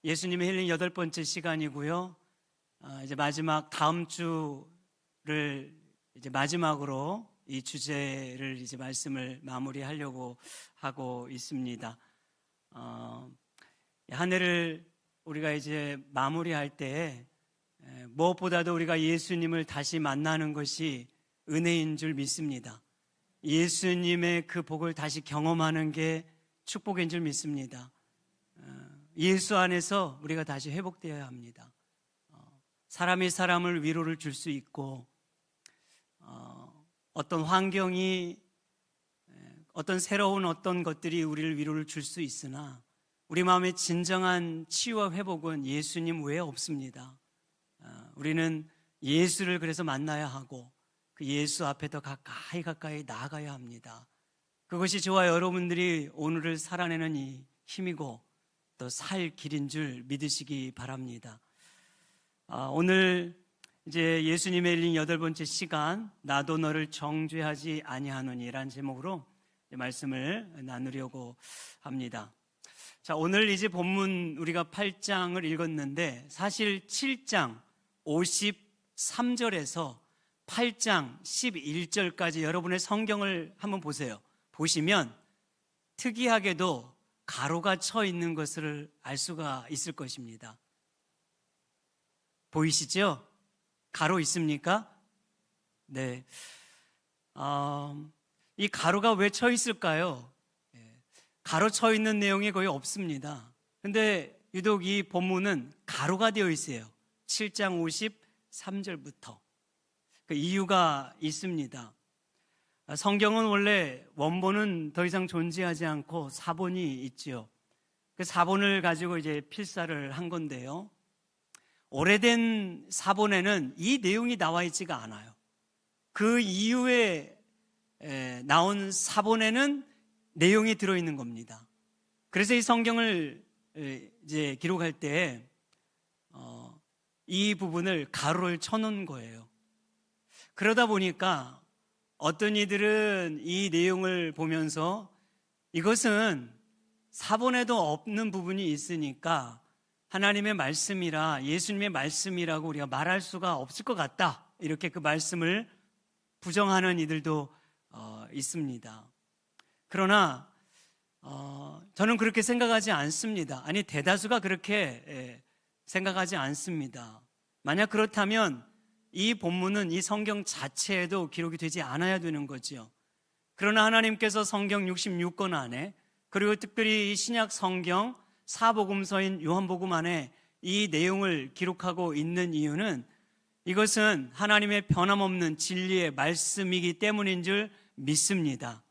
예수님의 힐링 8번째 시간이고요. 이제 마지막 다음 주를 이제 마지막으로 이 주제를 이제 말씀을 마무리하려고 하고 있습니다. 한 해를 우리가 이제 마무리할 때 무엇보다도 우리가 예수님을 다시 만나는 것이 은혜인 줄 믿습니다. 예수님의 그 복을 다시 경험하는 게 축복인 줄 믿습니다. 예수 안에서 우리가 다시 회복되어야 합니다. 사람이 사람을 위로를 줄 수 있고 어떤 환경이 어떤 새로운 어떤 것들이 우리를 위로를 줄 수 있으나 우리 마음의 진정한 치유와 회복은 예수님 외에 없습니다. 우리는 예수를 그래서 만나야 하고 그 예수 앞에 더 가까이 나아가야 합니다. 그것이 저와 여러분들이 오늘을 살아내는 이 힘이고 또 살 길인 줄 믿으시기 바랍니다. 오늘 이제 예수님의 힐링 8번째 시간, 나도 너를 정죄하지 아니하노니라는 제목으로 말씀을 나누려고 합니다. 자, 오늘 이제 본문 우리가 8장을 읽었는데 사실 7장 53절에서 8장 11절까지 여러분의 성경을 한번 보세요. 보시면 특이하게도 가로가 쳐 있는 것을 알 수가 있을 것입니다. 보이시죠? 가로 있습니까? 네. 이 가로가 왜 쳐 있을까요? 가로 쳐 있는 내용이 거의 없습니다. 근데 유독 이 본문은 가로가 되어 있어요. 7장 53절부터. 그 이유가 있습니다. 성경은 원래 원본은 더 이상 존재하지 않고 사본이 있지요. 그 사본을 가지고 이제 필사를 한 건데요. 오래된 사본에는 이 내용이 나와 있지가 않아요. 그 이후에 나온 사본에는 내용이 들어있는 겁니다. 그래서 이 성경을 이제 기록할 때 이 부분을 가로를 쳐놓은 거예요. 그러다 보니까 어떤 이들은 이 내용을 보면서 이것은 사본에도 없는 부분이 있으니까 하나님의 말씀이라 예수님의 말씀이라고 우리가 말할 수가 없을 것 같다, 이렇게 그 말씀을 부정하는 이들도 있습니다. 그러나 저는 그렇게 생각하지 않습니다. 아니, 대다수가 그렇게 생각하지 않습니다. 만약 그렇다면 이 본문은 이 성경 자체에도 기록이 되지 않아야 되는 거죠. 그러나 하나님께서 성경 66권 안에, 그리고 특별히 이 신약 성경 사복음서인 요한복음 안에 이 내용을 기록하고 있는 이유는 이것은 하나님의 변함없는 진리의 말씀이기 때문인 줄 믿습니다.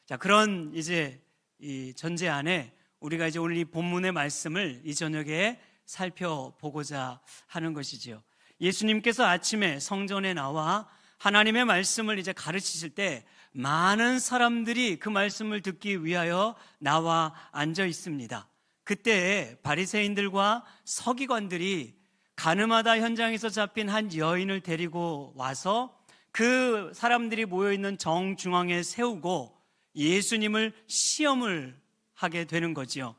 자, 그런 이제 이 전제 안에 우리가 이제 오늘 이 본문의 말씀을 이 저녁에 살펴보고자 하는 것이지요. 예수님께서 아침에 성전에 나와 하나님의 말씀을 이제 가르치실 때 많은 사람들이 그 말씀을 듣기 위하여 나와 앉아 있습니다. 그때 바리새인들과 서기관들이 가늠하다 현장에서 잡힌 한 여인을 데리고 와서 그 사람들이 모여있는 정중앙에 세우고 예수님을 시험을 하게 되는 거지요.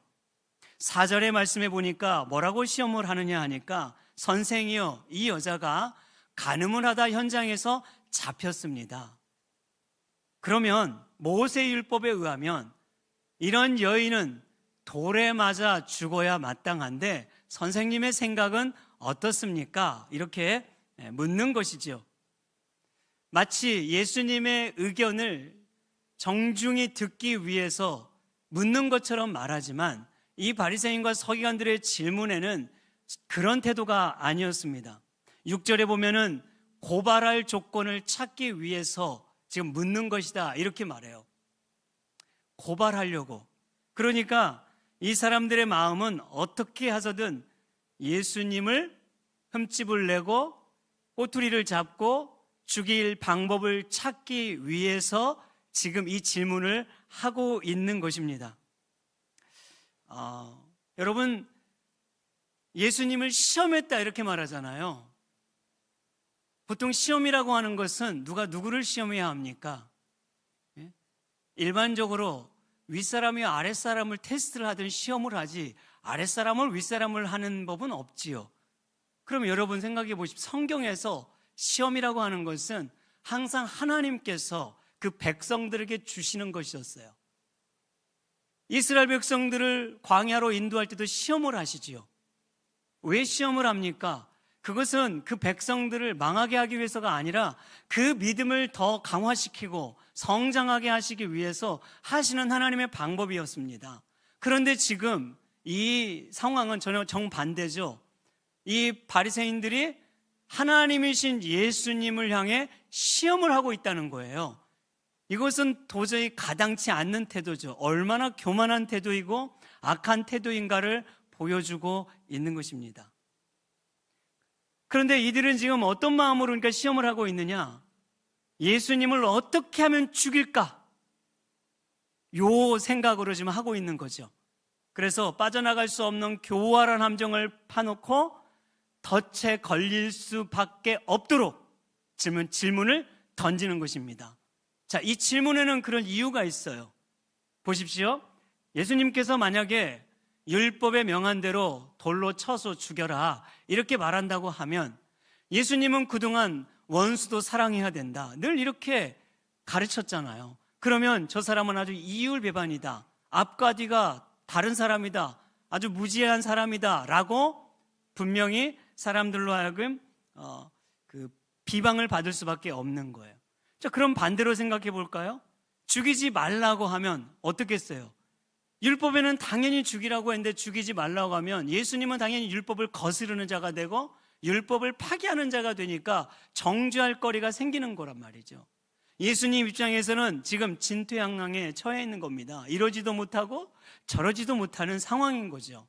4절의 말씀에 보니까 뭐라고 시험을 하느냐 하니까, 선생이여, 이 여자가 간음을 하다 현장에서 잡혔습니다. 그러면 모세율법에 의하면 이런 여인은 돌에 맞아 죽어야 마땅한데 선생님의 생각은 어떻습니까? 이렇게 묻는 것이죠. 마치 예수님의 의견을 정중히 듣기 위해서 묻는 것처럼 말하지만 이 바리새인과 서기관들의 질문에는 그런 태도가 아니었습니다. 6절에 보면은 고발할 조건을 찾기 위해서 지금 묻는 것이다, 이렇게 말해요. 고발하려고. 그러니까 이 사람들의 마음은 어떻게 해서든 예수님을 흠집을 내고 꼬투리를 잡고 죽일 방법을 찾기 위해서 지금 이 질문을 하고 있는 것입니다. 여러분, 예수님을 시험했다 이렇게 말하잖아요. 보통 시험이라고 하는 것은 누가 누구를 시험해야 합니까? 일반적으로 윗사람이 아랫사람을 테스트를 하든 시험을 하지 아랫사람을 윗사람을 하는 법은 없지요. 그럼 여러분 생각해 보십시오. 성경에서 시험이라고 하는 것은 항상 하나님께서 그 백성들에게 주시는 것이었어요. 이스라엘 백성들을 광야로 인도할 때도 시험을 하시지요. 왜 시험을 합니까? 그것은 그 백성들을 망하게 하기 위해서가 아니라 그 믿음을 더 강화시키고 성장하게 하시기 위해서 하시는 하나님의 방법이었습니다. 그런데 지금 이 상황은 전혀 정반대죠. 이 바리새인들이 하나님이신 예수님을 향해 시험을 하고 있다는 거예요. 이것은 도저히 가당치 않는 태도죠. 얼마나 교만한 태도이고 악한 태도인가를 보여주고 있는 것입니다. 그런데 이들은 지금 어떤 마음으로 그러니까 시험을 하고 있느냐? 예수님을 어떻게 하면 죽일까? 요 생각으로 지금 하고 있는 거죠. 그래서 빠져나갈 수 없는 교활한 함정을 파놓고 덫에 걸릴 수밖에 없도록 질문을 던지는 것입니다. 자, 이 질문에는 그런 이유가 있어요. 보십시오. 예수님께서 만약에 율법에 명한 대로 돌로 쳐서 죽여라 이렇게 말한다고 하면 예수님은 그동안 원수도 사랑해야 된다 늘 이렇게 가르쳤잖아요. 그러면 저 사람은 아주 이율배반이다, 앞과 뒤가 다른 사람이다, 아주 무지한 사람이다 라고 분명히 사람들로 하여금 비방을 받을 수밖에 없는 거예요. 자, 그럼 반대로 생각해 볼까요? 죽이지 말라고 하면 어떻겠어요? 율법에는 당연히 죽이라고 했는데 죽이지 말라고 하면 예수님은 당연히 율법을 거스르는 자가 되고 율법을 파기하는 자가 되니까 정죄할 거리가 생기는 거란 말이죠. 예수님 입장에서는 지금 진퇴양난에 처해 있는 겁니다. 이러지도 못하고 저러지도 못하는 상황인 거죠.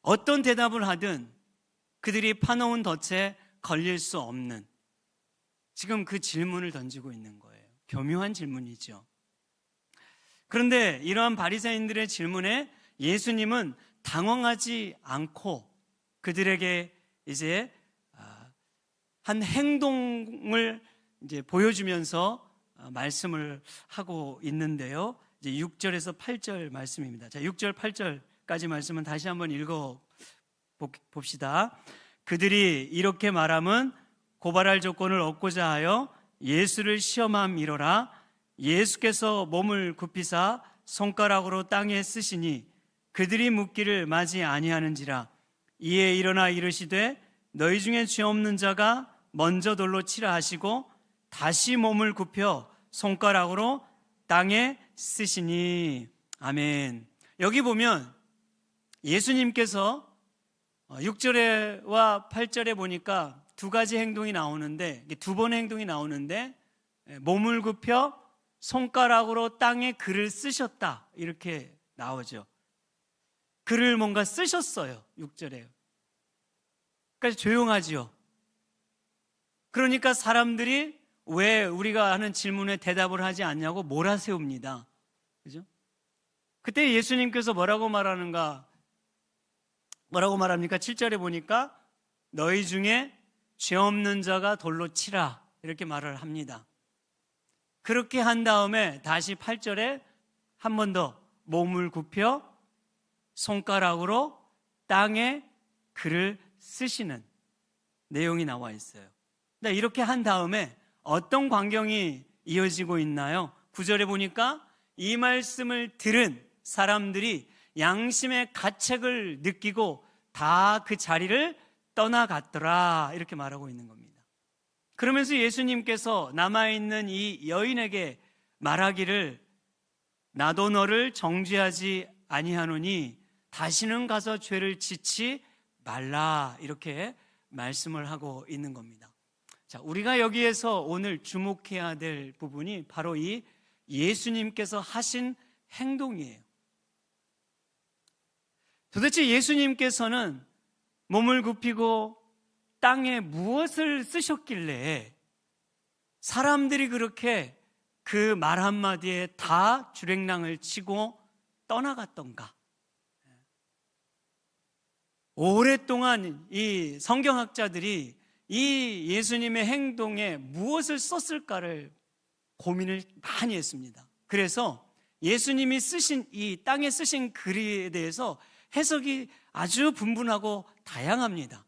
어떤 대답을 하든 그들이 파놓은 덫에 걸릴 수 없는 지금 그 질문을 던지고 있는 거예요. 교묘한 질문이죠. 그런데 이러한 바리새인들의 질문에 예수님은 당황하지 않고 그들에게 이제 한 행동을 이제 보여주면서 말씀을 하고 있는데요. 이제 6절에서 8절 말씀입니다. 자, 6절, 8절까지 말씀은 다시 한번 읽어 봅시다. 그들이 이렇게 말함은 고발할 조건을 얻고자 하여 예수를 시험함이로라. 예수께서 몸을 굽히사 손가락으로 땅에 쓰시니 그들이 묻기를 마지 아니하는지라. 이에 일어나 이르시되 너희 중에 죄 없는 자가 먼저 돌로 치라 하시고 다시 몸을 굽혀 손가락으로 땅에 쓰시니. 아멘. 여기 보면 예수님께서 6절과 8절에 보니까 두 가지 행동이 나오는데, 두 번의 행동이 나오는데 몸을 굽혀 손가락으로 땅에 글을 쓰셨다 이렇게 나오죠. 글을 뭔가 쓰셨어요. 6절에. 그러니까 조용하지요. 그러니까 사람들이 왜 우리가 하는 질문에 대답을 하지 않냐고 몰아세웁니다. 그죠? 그때 예수님께서 뭐라고 말합니까? 7절에 보니까 너희 중에 죄 없는 자가 돌로 치라 이렇게 말을 합니다. 그렇게 한 다음에 다시 8절에 한 번 더 몸을 굽혀 손가락으로 땅에 글을 쓰시는 내용이 나와 있어요. 이렇게 한 다음에 어떤 광경이 이어지고 있나요? 9절에 보니까 이 말씀을 들은 사람들이 양심의 가책을 느끼고 다 그 자리를 떠나갔더라 이렇게 말하고 있는 겁니다. 그러면서 예수님께서 남아있는 이 여인에게 말하기를 나도 너를 정죄하지 아니하노니 다시는 가서 죄를 짓지 말라 이렇게 말씀을 하고 있는 겁니다. 자, 우리가 여기에서 오늘 주목해야 될 부분이 바로 이 예수님께서 하신 행동이에요. 도대체 예수님께서는 몸을 굽히고 땅에 무엇을 쓰셨길래 사람들이 그렇게 그 말 한마디에 다 주랭랑을 치고 떠나갔던가? 오랫동안 이 성경학자들이 이 예수님의 행동에 무엇을 썼을까를 고민을 많이 했습니다. 그래서 예수님이 쓰신 이 땅에 쓰신 글에 대해서 해석이 아주 분분하고 다양합니다.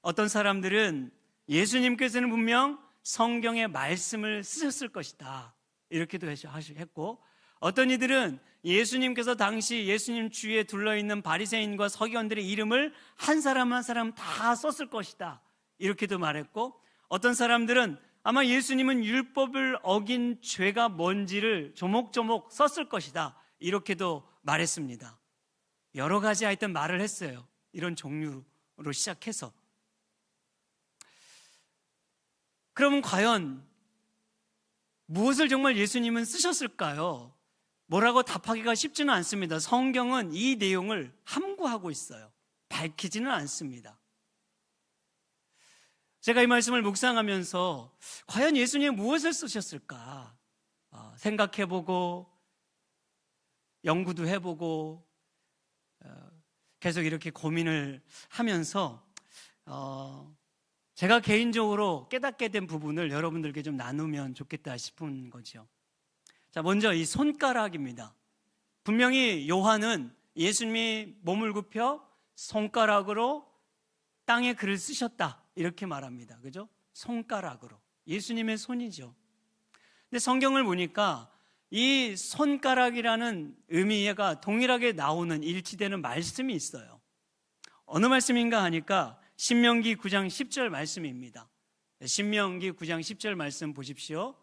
어떤 사람들은 예수님께서는 분명 성경의 말씀을 쓰셨을 것이다, 이렇게도 했고, 어떤 이들은 예수님께서 당시 예수님 주위에 둘러있는 바리새인과 서기관들의 이름을 한 사람 한 사람 다 썼을 것이다, 이렇게도 말했고, 어떤 사람들은 아마 예수님은 율법을 어긴 죄가 뭔지를 조목조목 썼을 것이다, 이렇게도 말했습니다. 여러 가지 하여튼 말을 했어요. 이런 종류로 시작해서. 그러면 과연 무엇을 정말 예수님은 쓰셨을까요? 뭐라고 답하기가 쉽지는 않습니다. 성경은 이 내용을 함구하고 있어요. 밝히지는 않습니다. 제가 이 말씀을 묵상하면서 과연 예수님은 무엇을 쓰셨을까 생각해보고 연구도 해보고 계속 이렇게 고민을 하면서 제가 개인적으로 깨닫게 된 부분을 여러분들께 좀 나누면 좋겠다 싶은 거죠. 자, 먼저 이 손가락입니다. 분명히 요한은 예수님이 몸을 굽혀 손가락으로 땅에 글을 쓰셨다, 이렇게 말합니다. 그죠? 손가락으로. 예수님의 손이죠. 근데 성경을 보니까 이 손가락이라는 의미가 동일하게 나오는, 일치되는 말씀이 있어요. 어느 말씀인가 하니까 신명기 9장 10절 말씀입니다. 신명기 9장 10절 말씀 보십시오.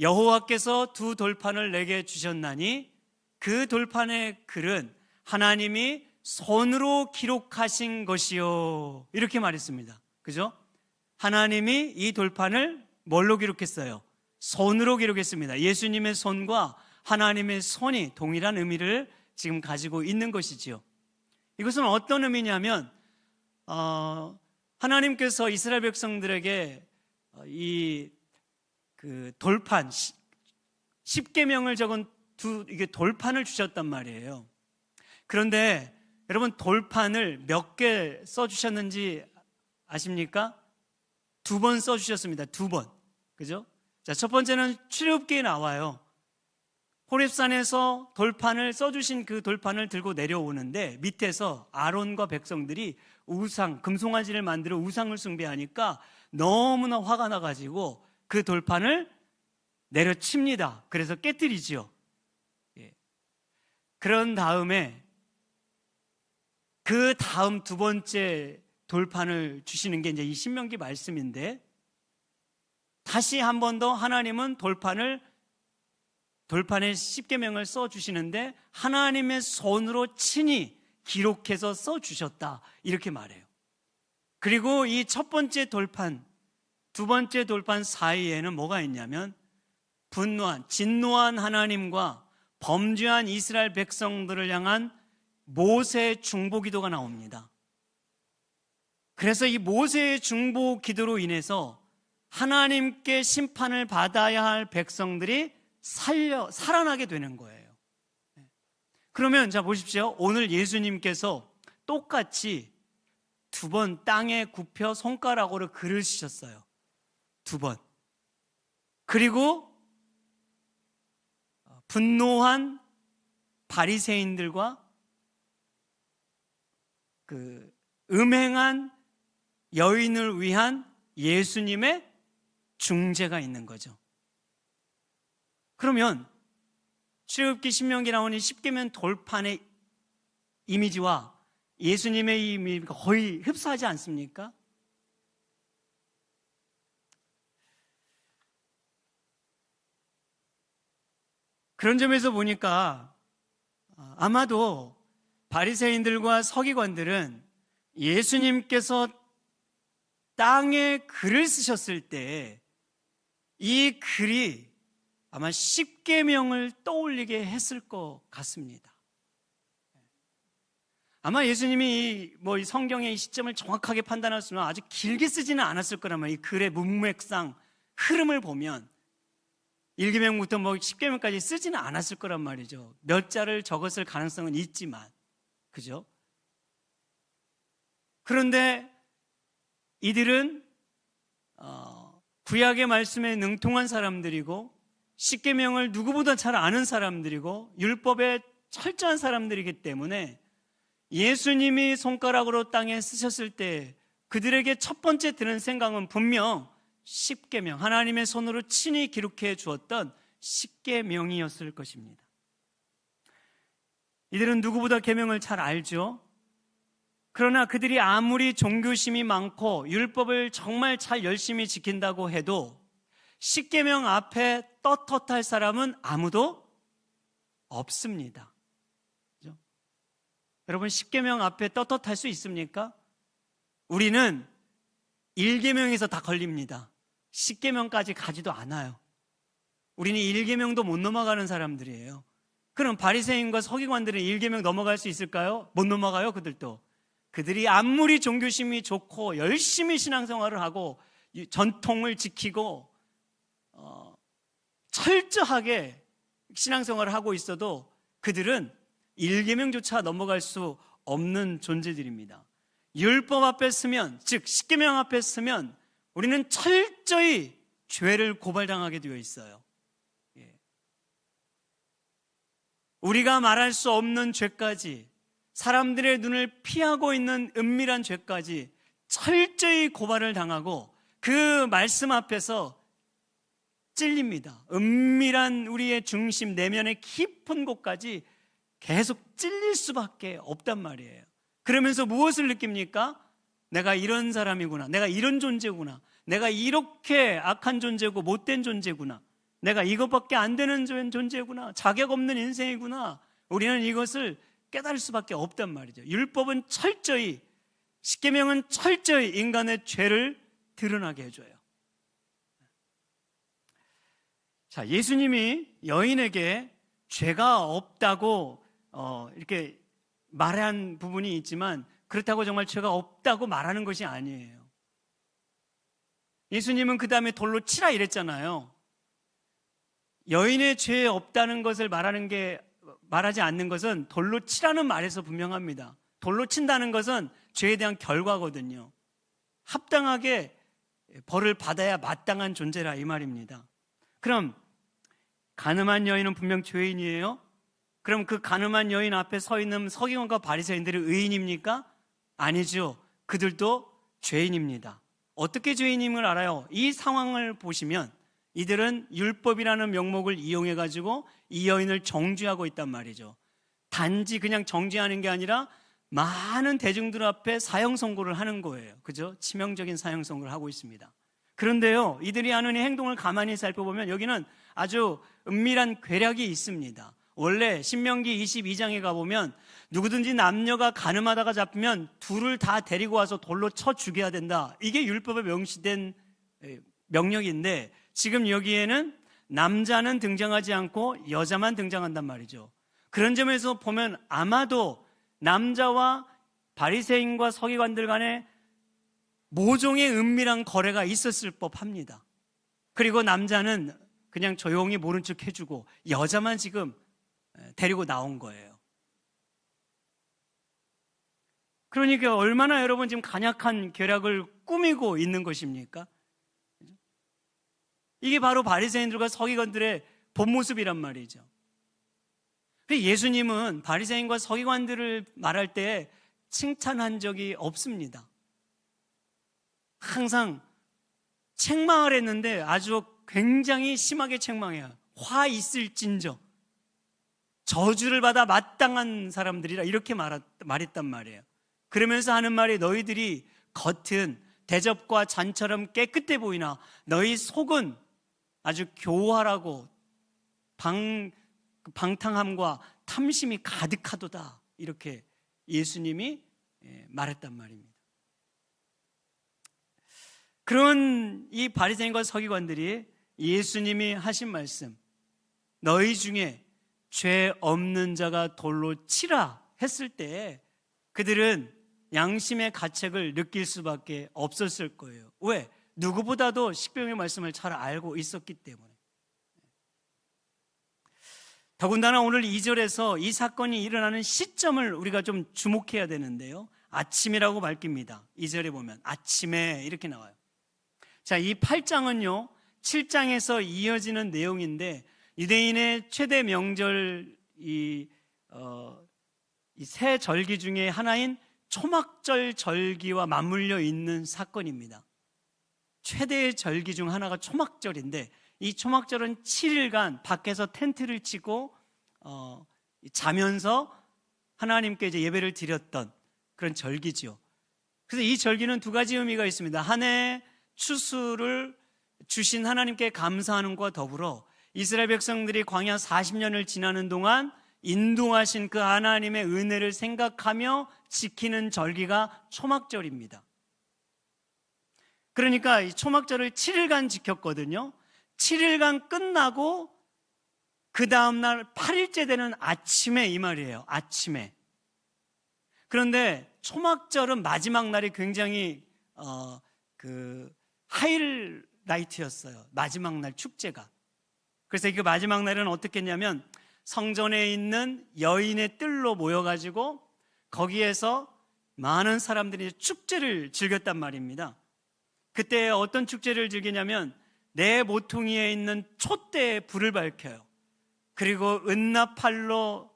여호와께서 두 돌판을 내게 주셨나니 그 돌판의 글은 하나님이 손으로 기록하신 것이요, 이렇게 말했습니다. 그죠? 하나님이 이 돌판을 뭘로 기록했어요? 손으로 기록했습니다. 예수님의 손과 하나님의 손이 동일한 의미를 지금 가지고 있는 것이지요. 이것은 어떤 의미냐면 하나님께서 이스라엘 백성들에게 그 돌판, 십계명을 적은 이게 돌판을 주셨단 말이에요. 그런데 여러분, 돌판을 몇 개 써주셨는지 아십니까? 2번 써주셨습니다. 2번. 그죠? 자, 첫 번째는 출애굽기에 나와요. 호렙산에서 돌판을 써주신 그 돌판을 들고 내려오는데 밑에서 아론과 백성들이 우상, 금송아지를 만들어 우상을 숭배하니까 너무나 화가 나가지고 그 돌판을 내려칩니다. 그래서 깨뜨리지요. 그런 다음에 그 다음 두 번째 돌판을 주시는 게 이제 이 신명기 말씀인데, 다시 한 번 더 하나님은 돌판에 십계명을 써주시는데 하나님의 손으로 친히 기록해서 써주셨다, 이렇게 말해요. 그리고 이 첫 번째 돌판, 두 번째 돌판 사이에는 뭐가 있냐면 진노한 하나님과 범죄한 이스라엘 백성들을 향한 모세의 중보 기도가 나옵니다. 그래서 이 모세의 중보 기도로 인해서 하나님께 심판을 받아야 할 백성들이 살아나게 되는 거예요. 그러면 자 보십시오. 오늘 예수님께서 똑같이 2번 땅에 굽혀 손가락으로 글을 쓰셨어요. 2번. 그리고 분노한 바리새인들과 그 음행한 여인을 위한 예수님의 중재가 있는 거죠. 그러면 출애굽기 신명기 나오는 십계명 돌판의 이미지와 예수님의 이미지가 거의 흡사하지 않습니까? 그런 점에서 보니까 아마도 바리새인들과 서기관들은 예수님께서 땅에 글을 쓰셨을 때 이 글이 아마 십계명을 떠올리게 했을 것 같습니다. 아마 예수님이 이 성경의 이 시점을 정확하게 판단할 수는 아주 길게 쓰지는 않았을 거라면, 이 글의 문맥상 흐름을 보면 1계명부터 십계명까지 쓰지는 않았을 거란 말이죠. 몇 자를 적었을 가능성은 있지만, 그죠? 그런데 이들은 구약의 말씀에 능통한 사람들이고 십계명을 누구보다 잘 아는 사람들이고 율법에 철저한 사람들이기 때문에 예수님이 손가락으로 땅에 쓰셨을 때 그들에게 첫 번째 드는 생각은 분명 십계명, 하나님의 손으로 친히 기록해 주었던 십계명이었을 것입니다. 이들은 누구보다 계명을 잘 알죠. 그러나 그들이 아무리 종교심이 많고 율법을 정말 잘 열심히 지킨다고 해도 십계명 앞에 떳떳할 사람은 아무도 없습니다. 그렇죠? 여러분, 십계명 앞에 떳떳할 수 있습니까? 우리는 1계명에서 다 걸립니다. 10계명까지 가지도 않아요. 우리는 1계명도 못 넘어가는 사람들이에요. 그럼 바리새인과 서기관들은 1계명 넘어갈 수 있을까요? 못 넘어가요, 그들도. 그들이 아무리 종교심이 좋고 열심히 신앙생활을 하고 전통을 지키고 철저하게 신앙생활을 하고 있어도 그들은 1계명조차 넘어갈 수 없는 존재들입니다. 율법 앞에 서면, 즉 10계명 앞에 서면 우리는 철저히 죄를 고발당하게 되어 있어요. 우리가 말할 수 없는 죄까지, 사람들의 눈을 피하고 있는 은밀한 죄까지 철저히 고발을 당하고 그 말씀 앞에서 찔립니다. 은밀한 우리의 중심, 내면의 깊은 곳까지 계속 찔릴 수밖에 없단 말이에요. 그러면서 무엇을 느낍니까? 내가 이런 사람이구나, 내가 이런 존재구나, 내가 이렇게 악한 존재고 못된 존재구나, 내가 이것밖에 안 되는 존재구나, 자격 없는 인생이구나. 우리는 이것을 깨달을 수밖에 없단 말이죠. 율법은 철저히, 십계명은 철저히 인간의 죄를 드러나게 해줘요. 자, 예수님이 여인에게 죄가 없다고 이렇게 말한 부분이 있지만 그렇다고 정말 죄가 없다고 말하는 것이 아니에요. 예수님은 그 다음에 돌로 치라 이랬잖아요. 여인의 죄 없다는 것을 말하지 않는 것은 돌로 치라는 말에서 분명합니다. 돌로 친다는 것은 죄에 대한 결과거든요. 합당하게 벌을 받아야 마땅한 존재라 이 말입니다. 그럼 간음한 여인은 분명 죄인이에요? 그럼 그 간음한 여인 앞에 서 있는 서기관과 바리새인들이 의인입니까? 아니죠. 그들도 죄인입니다. 어떻게 죄인임을 알아요? 이 상황을 보시면 이들은 율법이라는 명목을 이용해 가지고 이 여인을 정죄하고 있단 말이죠. 단지 그냥 정죄하는 게 아니라 많은 대중들 앞에 사형 선고를 하는 거예요. 그죠? 치명적인 사형 선고를 하고 있습니다. 그런데요, 이들이 하는 이 행동을 가만히 살펴보면 여기는 아주 은밀한 괴략이 있습니다. 원래 신명기 22장에 가보면 누구든지 남녀가 간음하다가 잡히면 둘을 다 데리고 와서 돌로 쳐 죽여야 된다. 이게 율법에 명시된 명령인데 지금 여기에는 남자는 등장하지 않고 여자만 등장한단 말이죠. 그런 점에서 보면 아마도 남자와 바리새인과 서기관들 간에 모종의 은밀한 거래가 있었을 법합니다. 그리고 남자는 그냥 조용히 모른 척 해주고 여자만 지금 데리고 나온 거예요. 그러니까 얼마나 여러분 지금 간약한 계략을 꾸미고 있는 것입니까? 이게 바로 바리새인들과 서기관들의 본 모습이란 말이죠. 예수님은 바리새인과 서기관들을 말할 때 칭찬한 적이 없습니다. 항상 책망을 했는데 아주 굉장히 심하게 책망해요. 화 있을진저, 저주를 받아 마땅한 사람들이라 이렇게 말했단 말이에요. 그러면서 하는 말이 너희들이 겉은 대접과 잔처럼 깨끗해 보이나 너희 속은 아주 교활하고 방탕함과 탐심이 가득하도다. 이렇게 예수님이 말했단 말입니다. 그런 이 바리새인과 서기관들이 예수님이 하신 말씀, 너희 중에 죄 없는 자가 돌로 치라 했을 때 그들은 양심의 가책을 느낄 수밖에 없었을 거예요. 왜? 누구보다도 십계명의 말씀을 잘 알고 있었기 때문에. 더군다나 오늘 2절에서 이 사건이 일어나는 시점을 우리가 좀 주목해야 되는데요. 아침이라고 밝힙니다. 2절에 보면 아침에 이렇게 나와요. 자, 이 8장은요 7장에서 이어지는 내용인데 유대인의 최대 명절 이 세 절기 중에 하나인 초막절 절기와 맞물려 있는 사건입니다. 최대의 절기 중 하나가 초막절인데, 이 초막절은 7일간 밖에서 텐트를 치고 자면서 하나님께 이제 예배를 드렸던 그런 절기지요. 그래서 이 절기는 두 가지 의미가 있습니다. 한 해 추수를 주신 하나님께 감사하는 것과 더불어 이스라엘 백성들이 광야 40년을 지나는 동안 인도하신 그 하나님의 은혜를 생각하며 지키는 절기가 초막절입니다. 그러니까 이 초막절을 7일간 지켰거든요. 7일간 끝나고 그 다음날 8일째 되는 아침에 이 말이에요. 아침에. 그런데 초막절은 마지막 날이 굉장히 하이라이트였어요. 마지막 날 축제가. 그래서 그 마지막 날은 어떻게 했냐면 성전에 있는 여인의 뜰로 모여가지고 거기에서 많은 사람들이 축제를 즐겼단 말입니다. 그때 어떤 축제를 즐기냐면 내 모퉁이에 있는 촛대에 불을 밝혀요. 그리고 은나팔로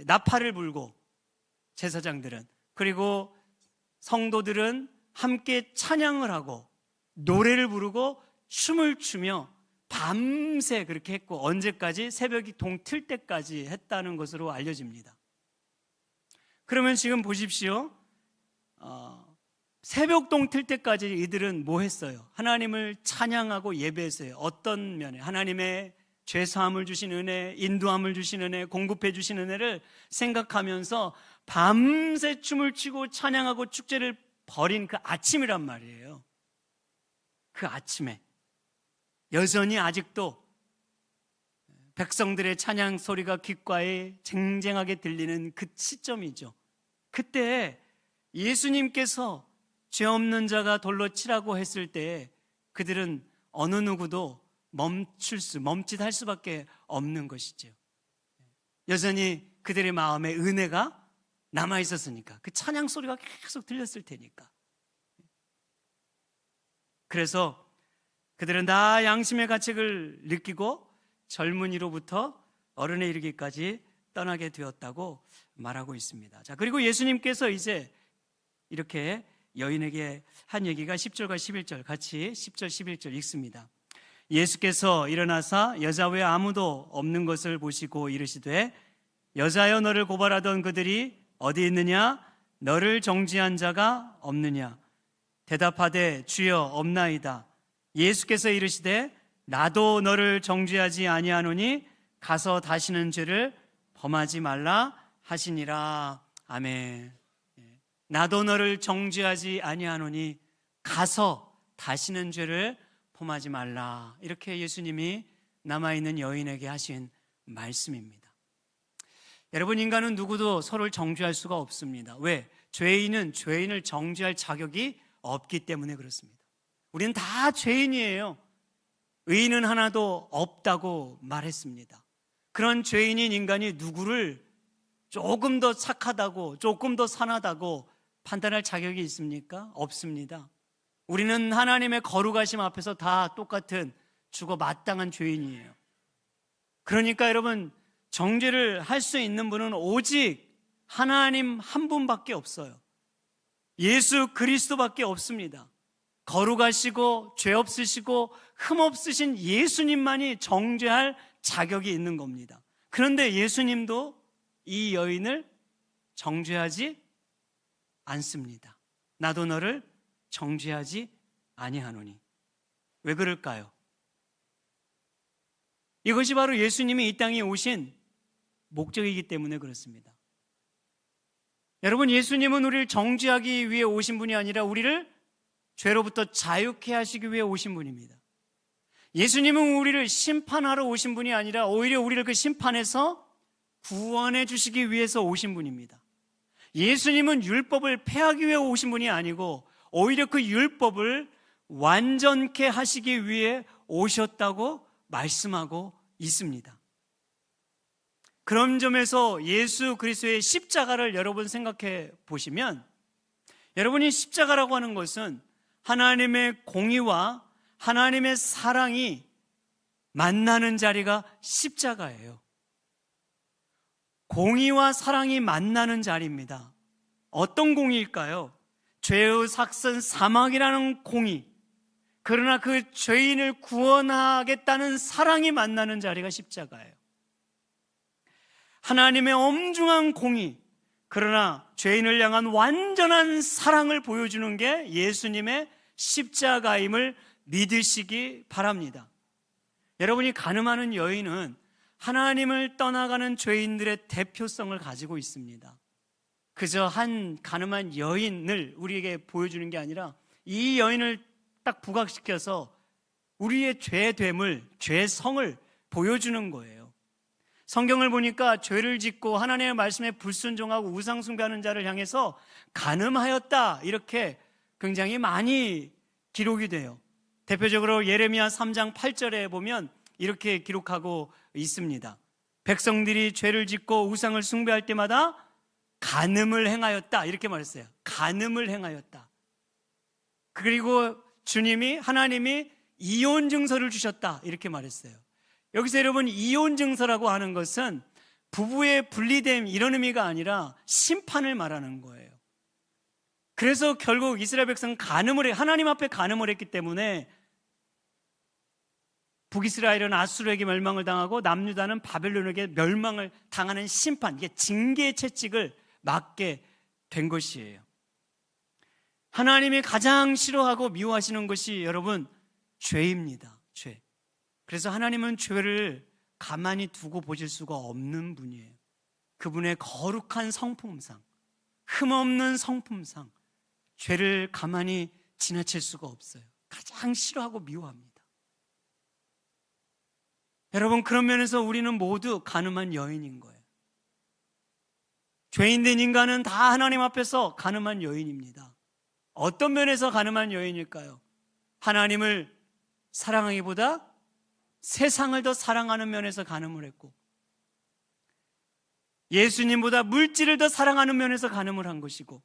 나팔을 불고 제사장들은, 그리고 성도들은 함께 찬양을 하고 노래를 부르고 춤을 추며 밤새 그렇게 했고, 언제까지? 새벽이 동틀 때까지 했다는 것으로 알려집니다. 그러면 지금 보십시오. 새벽 동틀 때까지 이들은 뭐 했어요? 하나님을 찬양하고 예배했어요. 어떤 면에? 하나님의 죄사함을 주신 은혜, 인도함을 주신 은혜, 공급해 주신 은혜를 생각하면서 밤새 춤을 추고 찬양하고 축제를 벌인 그 아침이란 말이에요. 그 아침에 여전히 아직도 백성들의 찬양 소리가 귓가에 쟁쟁하게 들리는 그 시점이죠. 그때 예수님께서 죄 없는 자가 돌로 치라고 했을 때 그들은 어느 누구도 멈칫할 수밖에 없는 것이죠. 여전히 그들의 마음에 은혜가 남아 있었으니까, 그 찬양 소리가 계속 들렸을 테니까. 그래서 그들은 다 양심의 가책을 느끼고 젊은이로부터 어른에 이르기까지 떠나게 되었다고 말하고 있습니다. 자, 그리고 예수님께서 이제 이렇게 여인에게 한 얘기가 10절과 11절 같이 10절 11절 읽습니다. 예수께서 일어나사 여자 외에 아무도 없는 것을 보시고 이르시되 여자여 너를 고발하던 그들이 어디 있느냐? 너를 정죄한 자가 없느냐? 대답하되 주여 없나이다. 예수께서 이르시되 나도 너를 정죄하지 아니하노니 가서 다시는 죄를 범하지 말라 하시니라. 아멘. 나도 너를 정죄하지 아니하노니 가서 다시는 죄를 범하지 말라. 이렇게 예수님이 남아있는 여인에게 하신 말씀입니다. 여러분, 인간은 누구도 서로를 정죄할 수가 없습니다. 왜? 죄인은 죄인을 정죄할 자격이 없기 때문에 그렇습니다. 우리는 다 죄인이에요. 의인은 하나도 없다고 말했습니다. 그런 죄인인 인간이 누구를 조금 더 착하다고, 조금 더 선하다고 판단할 자격이 있습니까? 없습니다. 우리는 하나님의 거룩하심 앞에서 다 똑같은 죽어 마땅한 죄인이에요. 그러니까 여러분, 정죄를 할 수 있는 분은 오직 하나님 한 분밖에 없어요. 예수 그리스도밖에 없습니다. 거룩하시고 죄 없으시고 흠 없으신 예수님만이 정죄할 자격이 있는 겁니다. 그런데 예수님도 이 여인을 정죄하지 않습니다. 나도 너를 정죄하지 아니하노니. 왜 그럴까요? 이것이 바로 예수님이 이 땅에 오신 목적이기 때문에 그렇습니다. 여러분, 예수님은 우리를 정죄하기 위해 오신 분이 아니라 우리를 죄로부터 자유케 하시기 위해 오신 분입니다. 예수님은 우리를 심판하러 오신 분이 아니라 오히려 우리를 그 심판에서 구원해 주시기 위해서 오신 분입니다. 예수님은 율법을 폐하기 위해 오신 분이 아니고 오히려 그 율법을 완전케 하시기 위해 오셨다고 말씀하고 있습니다. 그런 점에서 예수 그리스도의 십자가를 여러분 생각해 보시면, 여러분이 십자가라고 하는 것은 하나님의 공의와 하나님의 사랑이 만나는 자리가 십자가예요. 공의와 사랑이 만나는 자리입니다. 어떤 공의일까요? 죄의 삭선 사망이라는 공의, 그러나 그 죄인을 구원하겠다는 사랑이 만나는 자리가 십자가예요. 하나님의 엄중한 공의, 그러나 죄인을 향한 완전한 사랑을 보여주는 게 예수님의 십자가임을 믿으시기 바랍니다. 여러분이 가늠하는 여인은 하나님을 떠나가는 죄인들의 대표성을 가지고 있습니다. 그저 한 가늠한 여인을 우리에게 보여주는 게 아니라 이 여인을 딱 부각시켜서 우리의 죄됨을, 죄성을 보여주는 거예요. 성경을 보니까 죄를 짓고 하나님의 말씀에 불순종하고 우상 숭배하는 자를 향해서 간음하였다, 이렇게 굉장히 많이 기록이 돼요. 대표적으로 예레미야 3장 8절에 보면 이렇게 기록하고 있습니다. 백성들이 죄를 짓고 우상을 숭배할 때마다 간음을 행하였다, 이렇게 말했어요. 간음을 행하였다. 그리고 하나님이 이혼 증서를 주셨다, 이렇게 말했어요. 여기서 여러분, 이혼 증서라고 하는 것은 부부의 분리됨, 이런 의미가 아니라 심판을 말하는 거예요. 그래서 결국 이스라엘 백성은 하나님 앞에 간음을 했기 때문에 북이스라엘은 아수르에게 멸망을 당하고 남유다는 바벨론에게 멸망을 당하는 심판, 이게 징계의 채찍을 맞게 된 것이에요. 하나님이 가장 싫어하고 미워하시는 것이 여러분, 죄입니다. 죄. 그래서 하나님은 죄를 가만히 두고 보실 수가 없는 분이에요. 그분의 거룩한 성품상, 흠없는 성품상 죄를 가만히 지나칠 수가 없어요. 가장 싫어하고 미워합니다. 여러분, 그런 면에서 우리는 모두 간음한 여인인 거예요. 죄인된 인간은 다 하나님 앞에서 간음한 여인입니다. 어떤 면에서 간음한 여인일까요? 하나님을 사랑하기보다 세상을 더 사랑하는 면에서 간음을 했고, 예수님보다 물질을 더 사랑하는 면에서 간음을 한 것이고,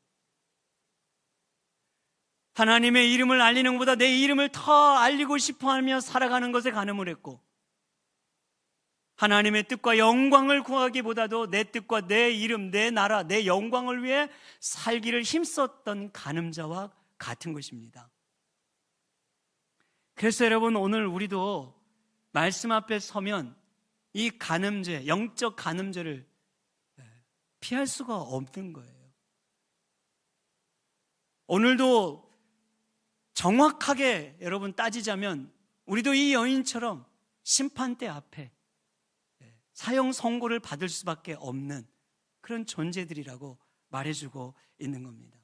하나님의 이름을 알리는 것보다 내 이름을 더 알리고 싶어하며 살아가는 것에 간음을 했고, 하나님의 뜻과 영광을 구하기보다도 내 뜻과 내 이름, 내 나라, 내 영광을 위해 살기를 힘썼던 간음자와 같은 것입니다. 그래서 여러분, 오늘 우리도 말씀 앞에 서면 이 간음죄, 영적 간음죄를 피할 수가 없는 거예요. 오늘도 정확하게 여러분 따지자면 우리도 이 여인처럼 심판대 앞에 사형 선고를 받을 수밖에 없는 그런 존재들이라고 말해주고 있는 겁니다.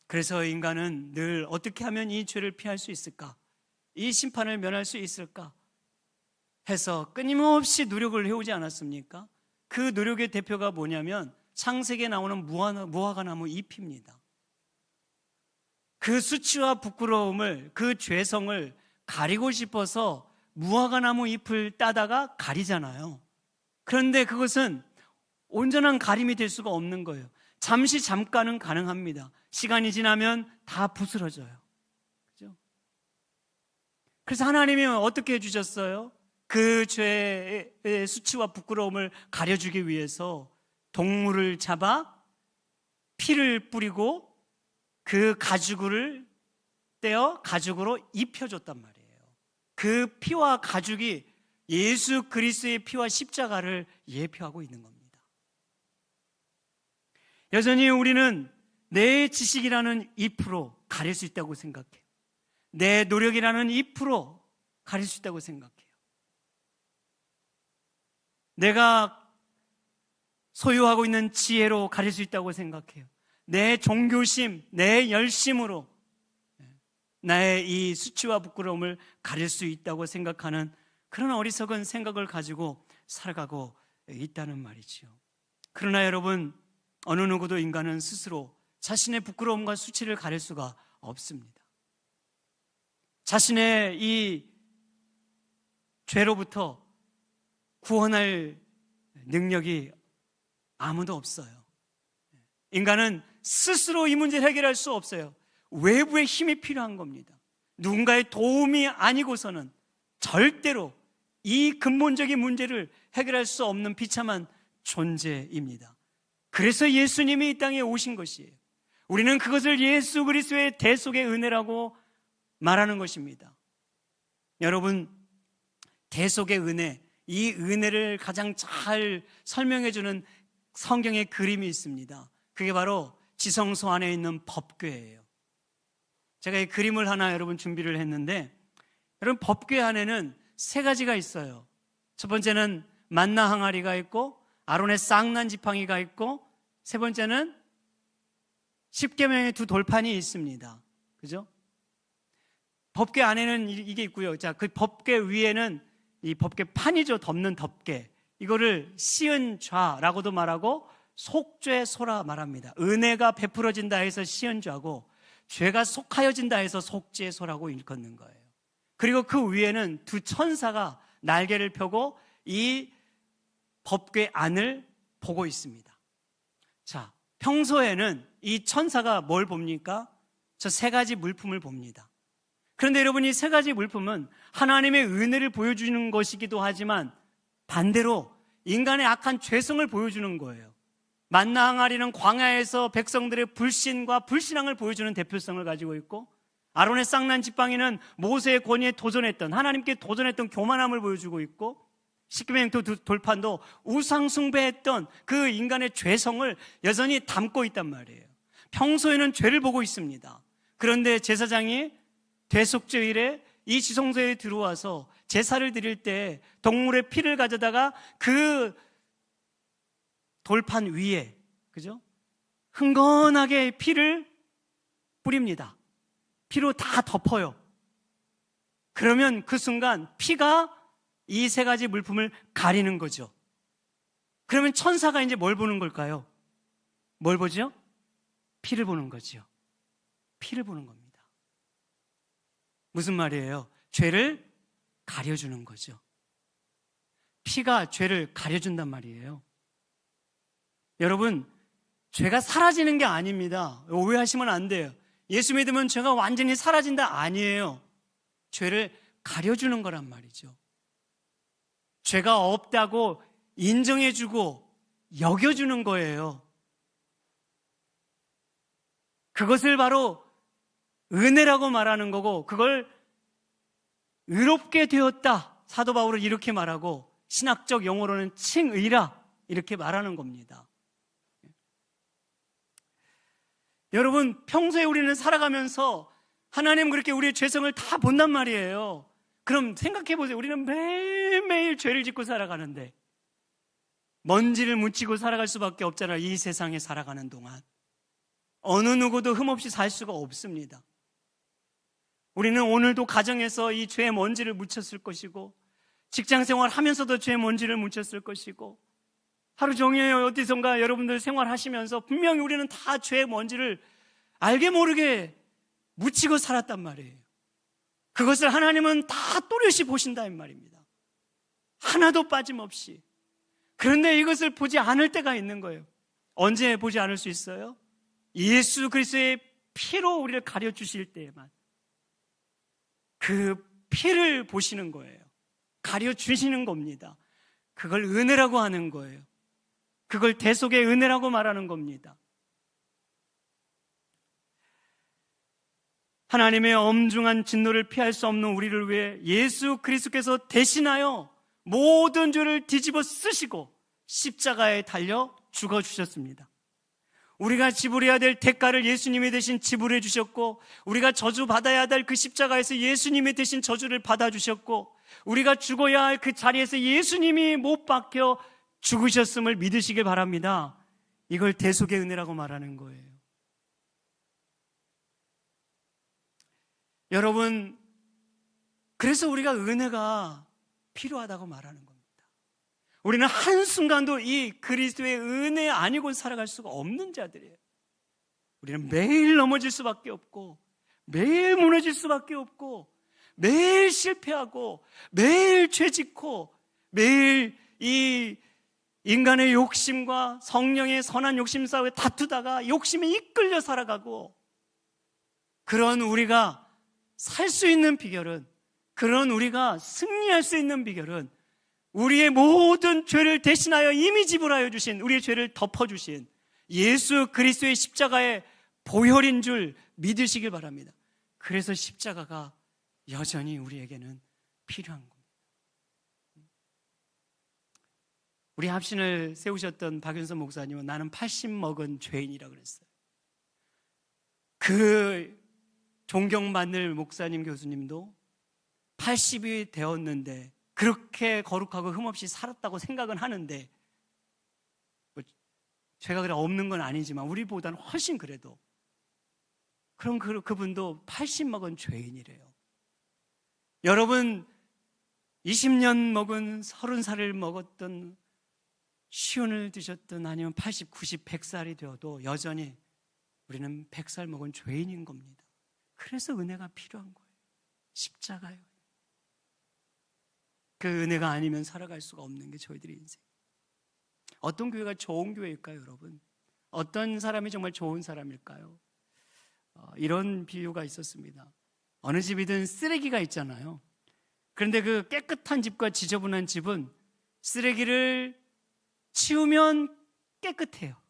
그래서 인간은 늘 어떻게 하면 이 죄를 피할 수 있을까? 이 심판을 면할 수 있을까? 해서 끊임없이 노력을 해오지 않았습니까? 그 노력의 대표가 뭐냐면 창세기에 나오는 무화과나무 잎입니다. 그 수치와 부끄러움을, 그 죄성을 가리고 싶어서 무화과나무 잎을 따다가 가리잖아요. 그런데 그것은 온전한 가림이 될 수가 없는 거예요. 잠깐은 가능합니다. 시간이 지나면 다 부스러져요. 그죠? 그래서 하나님이 어떻게 해주셨어요? 그 죄의 수치와 부끄러움을 가려주기 위해서 동물을 잡아 피를 뿌리고 그 가죽을 떼어 가죽으로 입혀줬단 말이에요. 그 피와 가죽이 예수 그리스도의 피와 십자가를 예표하고 있는 겁니다. 여전히 우리는 내 지식이라는 잎으로 가릴 수 있다고 생각해요. 내 노력이라는 잎으로 가릴 수 있다고 생각해요. 내가 소유하고 있는 지혜로 가릴 수 있다고 생각해요. 내 종교심, 내 열심으로 나의 이 수치와 부끄러움을 가릴 수 있다고 생각하는 그런 어리석은 생각을 가지고 살아가고 있다는 말이지요. 그러나 여러분, 어느 누구도 인간은 스스로 자신의 부끄러움과 수치를 가릴 수가 없습니다. 자신의 이 죄로부터 구원할 능력이 아무도 없어요. 인간은 스스로 이 문제를 해결할 수 없어요. 외부의 힘이 필요한 겁니다. 누군가의 도움이 아니고서는 절대로 이 근본적인 문제를 해결할 수 없는 비참한 존재입니다. 그래서 예수님이 이 땅에 오신 것이에요. 우리는 그것을 예수 그리스도의 대속의 은혜라고 말하는 것입니다. 여러분, 대속의 은혜, 이 은혜를 가장 잘 설명해주는 성경의 그림이 있습니다. 그게 바로 지성소 안에 있는 법궤예요. 제가 이 그림을 하나 여러분 준비를 했는데, 여러분, 법궤 안에는 세 가지가 있어요. 첫 번째는 만나 항아리가 있고, 아론의 쌍난 지팡이가 있고, 세 번째는 십계명의 두 돌판이 있습니다. 그죠? 법궤 안에는 이게 있고요. 자, 그 법궤 위에는 이 법궤판이죠. 덮는 덮개. 이거를 시은좌라고도 말하고 속죄소라 말합니다. 은혜가 베풀어진다 해서 시은좌고, 죄가 속하여진다 해서 속죄소라고 일컫는 거예요. 그리고 그 위에는 두 천사가 날개를 펴고 이 법궤 안을 보고 있습니다. 자, 평소에는 이 천사가 뭘 봅니까? 저 세 가지 물품을 봅니다. 그런데 여러분, 이 세 가지 물품은 하나님의 은혜를 보여주는 것이기도 하지만 반대로 인간의 악한 죄성을 보여주는 거예요. 만나 항아리는 광야에서 백성들의 불신과 불신앙을 보여주는 대표성을 가지고 있고, 아론의 쌍난 지팡이는 모세의 권위에 도전했던, 하나님께 도전했던 교만함을 보여주고 있고, 십계명 돌판도 우상 숭배했던 그 인간의 죄성을 여전히 담고 있단 말이에요. 평소에는 죄를 보고 있습니다. 그런데 제사장이 대속죄일에 이 지성소에 들어와서 제사를 드릴 때 동물의 피를 가져다가 그 돌판 위에, 그죠? 흥건하게 피를 뿌립니다. 피로 다 덮어요. 그러면 그 순간 피가 이 세 가지 물품을 가리는 거죠. 그러면 천사가 이제 뭘 보는 걸까요? 뭘 보죠? 피를 보는 거죠. 피를 보는 겁니다. 무슨 말이에요? 죄를 가려주는 거죠. 피가 죄를 가려준단 말이에요. 여러분, 죄가 사라지는 게 아닙니다. 오해하시면 안 돼요. 예수 믿으면 죄가 완전히 사라진다, 아니에요. 죄를 가려주는 거란 말이죠. 죄가 없다고 인정해주고 여겨주는 거예요. 그것을 바로 은혜라고 말하는 거고, 그걸 의롭게 되었다, 사도 바울은 이렇게 말하고, 신학적 용어로는 칭의라 이렇게 말하는 겁니다. 여러분, 평소에 우리는 살아가면서 하나님 그렇게 우리의 죄성을 다 본단 말이에요. 그럼 생각해 보세요. 우리는 매일매일 죄를 짓고 살아가는데 먼지를 묻히고 살아갈 수밖에 없잖아요. 이 세상에 살아가는 동안 어느 누구도 흠없이 살 수가 없습니다. 우리는 오늘도 가정에서 이 죄의 먼지를 묻혔을 것이고, 직장생활 하면서도 죄의 먼지를 묻혔을 것이고, 하루 종일 어디선가 여러분들 생활하시면서 분명히 우리는 다 죄의 먼지를 알게 모르게 묻히고 살았단 말이에요. 그것을 하나님은 다 또렷이 보신다 이 말입니다. 하나도 빠짐없이. 그런데 이것을 보지 않을 때가 있는 거예요. 언제 보지 않을 수 있어요? 예수 그리스도의 피로 우리를 가려주실 때에만. 그 피를 보시는 거예요. 가려주시는 겁니다. 그걸 은혜라고 하는 거예요. 그걸 대속의 은혜라고 말하는 겁니다. 하나님의 엄중한 진노를 피할 수 없는 우리를 위해 예수 그리스도께서 대신하여 모든 죄를 뒤집어 쓰시고 십자가에 달려 죽어주셨습니다. 우리가 지불해야 될 대가를 예수님이 대신 지불해 주셨고, 우리가 저주받아야 될 그 십자가에서 예수님이 대신 저주를 받아주셨고, 우리가 죽어야 할 그 자리에서 예수님이 못 박혀 죽으셨음을 믿으시길 바랍니다. 이걸 대속의 은혜라고 말하는 거예요. 여러분, 그래서 우리가 은혜가 필요하다고 말하는 겁니다. 우리는 한순간도 이 그리스도의 은혜 아니고 살아갈 수가 없는 자들이에요. 우리는 매일 넘어질 수밖에 없고, 매일 무너질 수밖에 없고, 매일 실패하고, 매일 죄짓고, 매일 이 인간의 욕심과 성령의 선한 욕심 싸움에 다투다가 욕심에 이끌려 살아가고, 그런 우리가 살 수 있는 비결은 그런 우리가 승리할 수 있는 비결은 우리의 모든 죄를 대신하여 이미 지불하여 주신, 우리의 죄를 덮어주신 예수 그리스도의 십자가의 보혈인 줄 믿으시길 바랍니다. 그래서 십자가가 여전히 우리에게는 필요한 겁니다. 우리 합신을 세우셨던 박윤선 목사님은 나는 80 먹은 죄인이라고 그랬어요. 그 존경받는 목사님 교수님도 80이 되었는데 그렇게 거룩하고 흠없이 살았다고 생각은 하는데, 죄가 그래 없는 건 아니지만 우리보다는 훨씬 그래도, 그럼 그분도 80 먹은 죄인이래요. 여러분 20년 먹은 30살을 먹었던, 시온을 드셨던, 아니면 80, 90, 100살이 되어도 여전히 우리는 100살 먹은 죄인인 겁니다. 그래서 은혜가 필요한 거예요. 십자가요. 그 은혜가 아니면 살아갈 수가 없는 게 저희들의 인생. 어떤 교회가 좋은 교회일까요, 여러분? 어떤 사람이 정말 좋은 사람일까요? 이런 비유가 있었습니다. 어느 집이든 쓰레기가 있잖아요. 그런데 그 깨끗한 집과 지저분한 집은 쓰레기를 치우면 깨끗해요.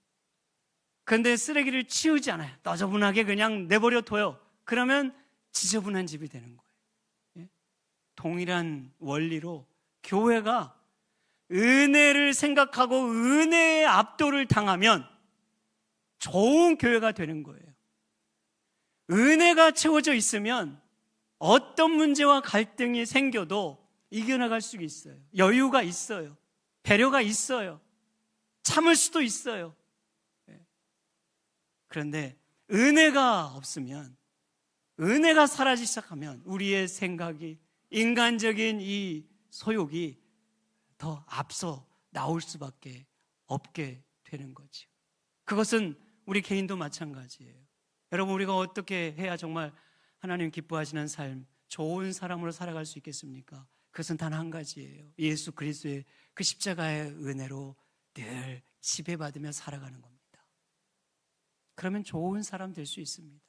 그런데 쓰레기를 치우지 않아요. 너저분하게 그냥 내버려 둬요. 그러면 지저분한 집이 되는 거예요. 동일한 원리로 교회가 은혜를 생각하고 은혜의 압도를 당하면 좋은 교회가 되는 거예요. 은혜가 채워져 있으면 어떤 문제와 갈등이 생겨도 이겨나갈 수 있어요. 여유가 있어요. 배려가 있어요. 참을 수도 있어요. 그런데 은혜가 없으면, 은혜가 사라지기 시작하면 우리의 생각이, 인간적인 이 소욕이 더 앞서 나올 수밖에 없게 되는 거죠. 그것은 우리 개인도 마찬가지예요. 여러분, 우리가 어떻게 해야 정말 하나님 기뻐하시는 삶, 좋은 사람으로 살아갈 수 있겠습니까? 그것은 단 한 가지예요. 예수 그리스도의 그 십자가의 은혜로 늘 지배받으며 살아가는 겁니다. 그러면 좋은 사람 될 수 있습니다.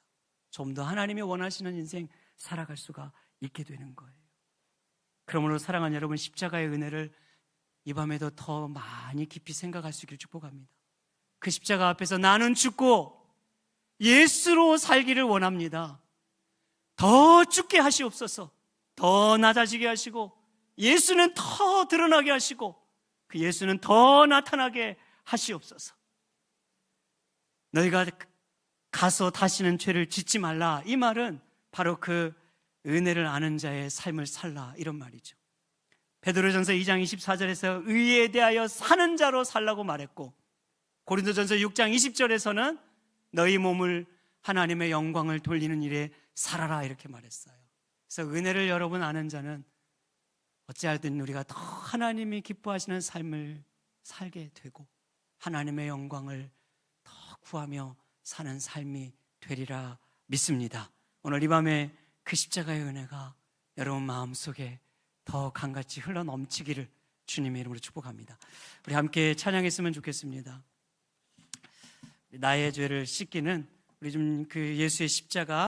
좀 더 하나님이 원하시는 인생 살아갈 수가 있게 되는 거예요. 그러므로 사랑하는 여러분, 십자가의 은혜를 이 밤에도 더 많이 깊이 생각할 수 있기를 축복합니다. 그 십자가 앞에서 나는 죽고 예수로 살기를 원합니다. 더 죽게 하시옵소서. 더 낮아지게 하시고, 예수는 더 드러나게 하시고, 그 예수는 더 나타나게 하시옵소서. 너희가 가서 다시는 죄를 짓지 말라, 이 말은 바로 그 은혜를 아는 자의 삶을 살라, 이런 말이죠. 베드로전서 2장 24절에서 의에 대하여 사는 자로 살라고 말했고, 고린도전서 6장 20절에서는 너희 몸을 하나님의 영광을 돌리는 일에 살아라, 이렇게 말했어요. 그래서 은혜를 여러분 아는 자는 어찌하든 우리가 더 하나님이 기뻐하시는 삶을 살게 되고 하나님의 영광을 더 구하며 사는 삶이 되리라 믿습니다. 오늘 이 밤에 그 십자가의 은혜가 여러분 마음속에 더 강같이 흘러넘치기를 주님의 이름으로 축복합니다. 우리 함께 찬양했으면 좋겠습니다. 나의 죄를 씻기는 우리 좀 그 예수의 십자가